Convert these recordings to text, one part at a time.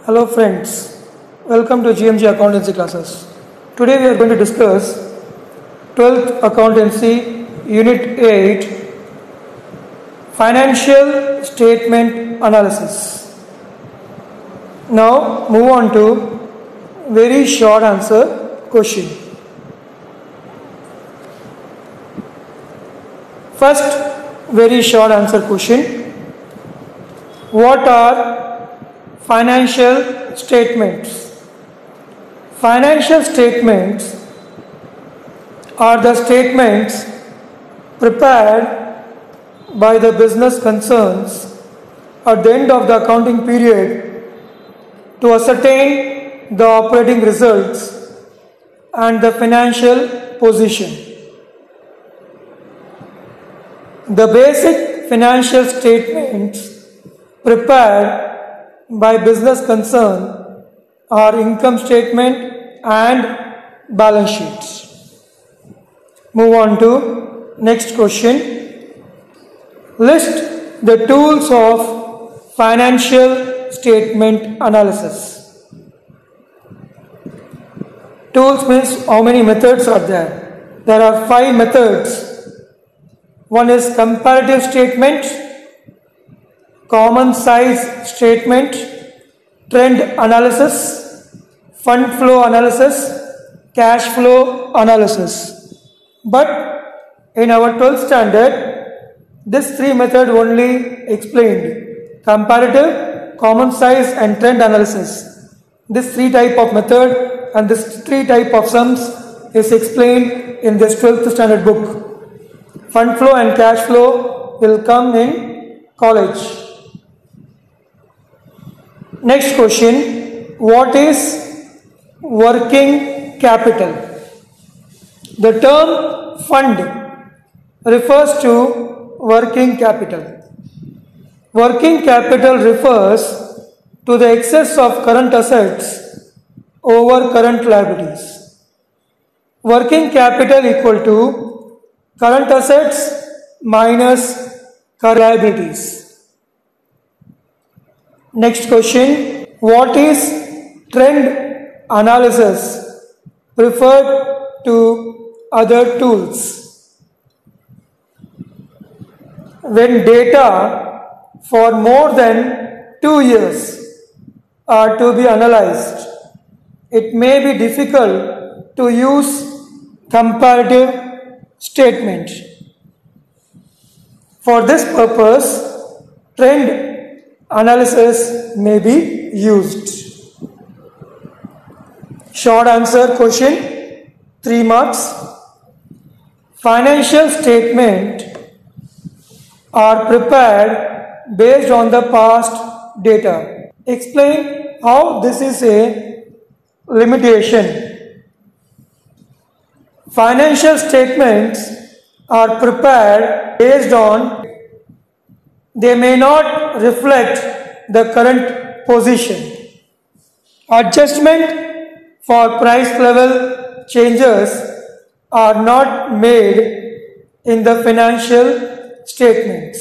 Hello friends, welcome to GMG Accountancy classes. Today we are going to discuss 12th Accountancy Unit 8 Financial Statement Analysis. Now move on to very short answer question. First very short answer question. What are financial statements? Financial statements are the statements prepared by the business concerns at the end of the accounting period to ascertain the operating results and the financial position. The basic financial statements prepared by business concern are income statement and balance sheets. Move on to next question. List the tools of financial statement analysis. Tools means how many methods are there? There are 5 methods. One is comparative statement, common size statement, trend analysis, fund flow analysis, cash flow analysis. But in our 12th standard, this 3 method only explained: comparative, common size and trend analysis. This 3 type of method and this 3 type of sums is explained in this 12th standard book. Fund flow and cash flow will come in college. Next question, what is working capital? The term fund refers to working capital. Working capital refers to the excess of current assets over current liabilities. Working capital equal to current assets minus current liabilities. Next question, what is trend analysis referred to other tools? When data for more than 2 years are to be analyzed, it may be difficult to use comparative statement. For this purpose, trend analysis may be used. Short answer question, 3 marks. Financial statement are prepared based on the past data. Explain how this is a limitation. Financial statements are prepared based on, they may not reflect the current position. Adjustment for price level changes are not made in the financial statements.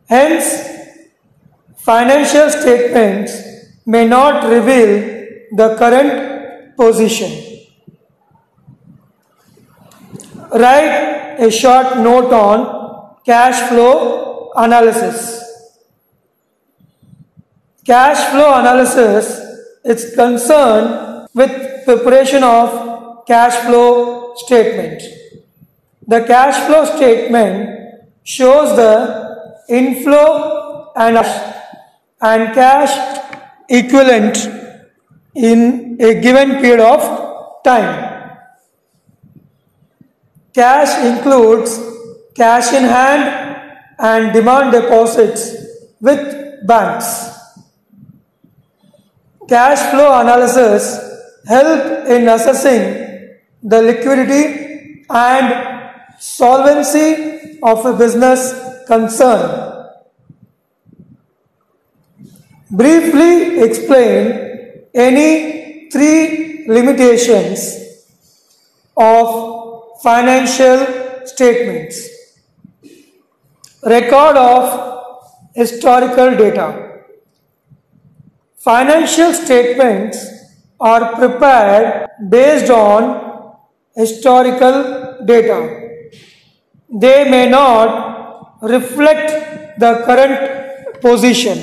Hence, financial statements may not reveal the current position. Write a short note on cash flow analysis. Cash flow analysis is concerned with preparation of cash flow statement. The cash flow statement shows the inflow and cash equivalent in a given period of time. Cash includes cash in hand and demand deposits with banks. Cash flow analysis help in assessing the liquidity and solvency of a business concern. Briefly explain any 3 limitations of financial statements. Record of historical data. Financial statements are prepared based on historical data. They may not reflect the current position.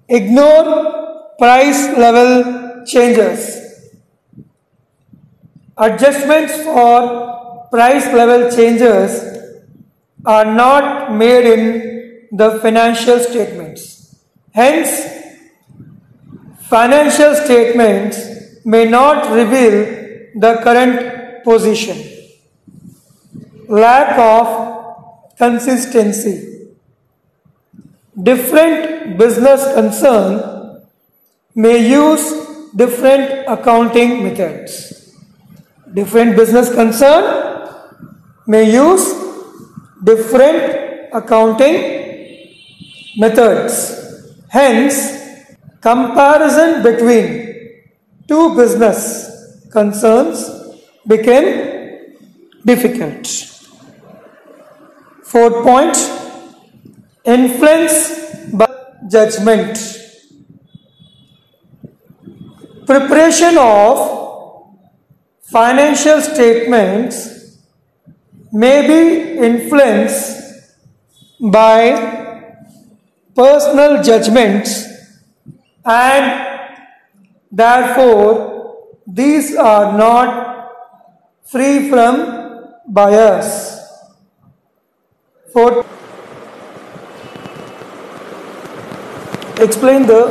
Ignore price level changes. Adjustments for price level changes are not made in the financial statements. Hence, financial statements may not reveal the current position. Lack of consistency. Different business concerns may use different accounting methods. Different business concern may use different accounting methods. Hence, comparison between two business concerns became difficult. Fourth point, influence by judgment. Preparation of financial statements may be influenced by personal judgments, and therefore these are not free from bias. Fourth, explain the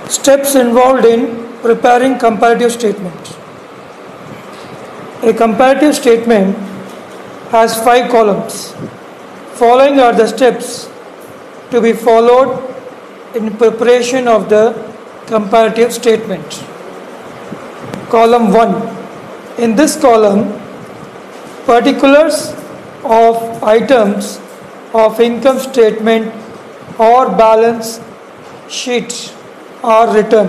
steps involved in preparing comparative statement. A comparative statement has 5 columns. Following are the steps to be followed in preparation of the comparative statement. Column 1. In this column, particulars of items of income statement or balance sheet are written.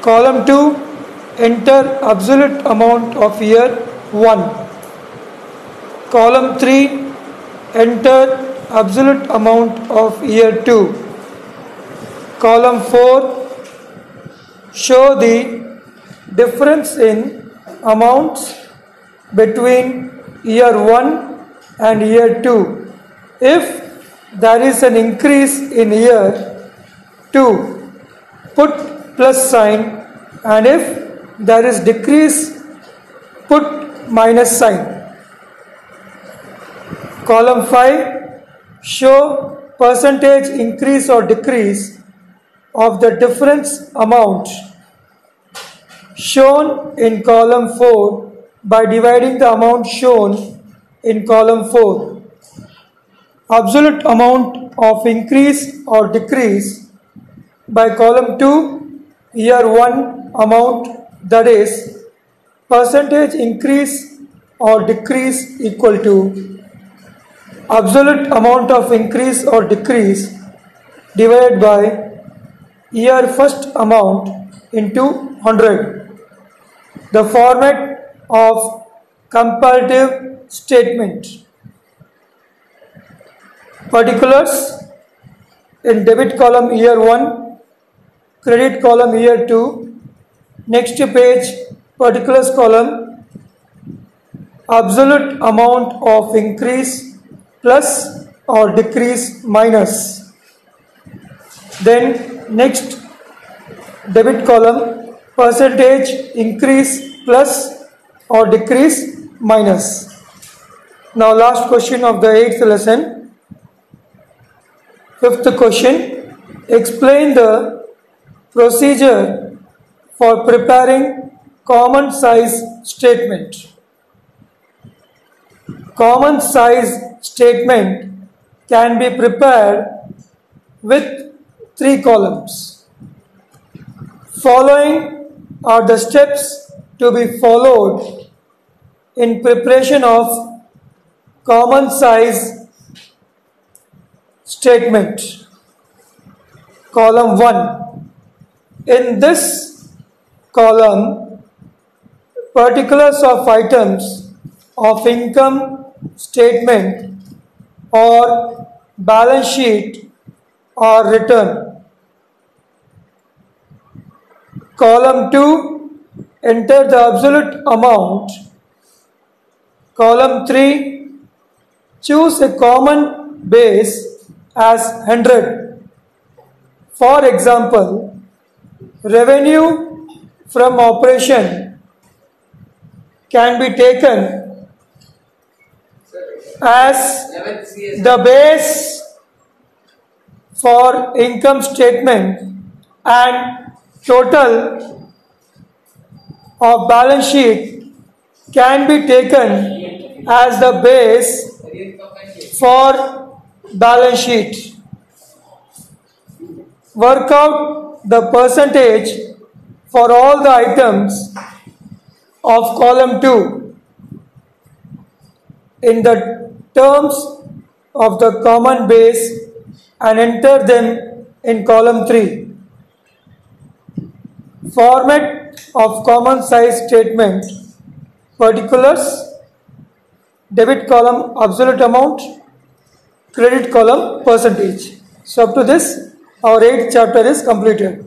Column 2. Enter absolute amount of year 1. Column 3. Enter absolute amount of year 2. Column 4. Show the difference in amounts between year 1 and year 2. If there is an increase in year 2, put plus sign, and if there is decrease, put minus sign. Column 5. Show percentage increase or decrease of the difference amount shown in column 4 by dividing the amount shown in column 4. Absolute amount of increase or decrease by column 2, year 1 amount, that is percentage increase or decrease equal to absolute amount of increase or decrease divided by year first amount into 100. The format of comparative statement. Particulars in debit column year 1, credit column year 2. Next page, particulars column, absolute amount of increase plus or decrease minus. Then next debit column, percentage increase plus or decrease minus. Now last question of the 8th lesson. 5th question, explain the procedure for preparing common size statement. Common size statement can be prepared with 3 columns. Following are the steps to be followed in preparation of common size statement. Column 1. In this column, particulars of items of income statement or balance sheet are written. Column 2, enter the absolute amount. Column 3, choose a common base as 100. For example, revenue from operation can be taken as the base for income statement and total of balance sheet can be taken as the base for balance sheet. Work out the percentage for all the items of column 2 in the terms of the common base and enter them in column 3. Format of common size statement: particulars, debit column absolute amount, credit column percentage. So up to this, our 8th chapter is completed.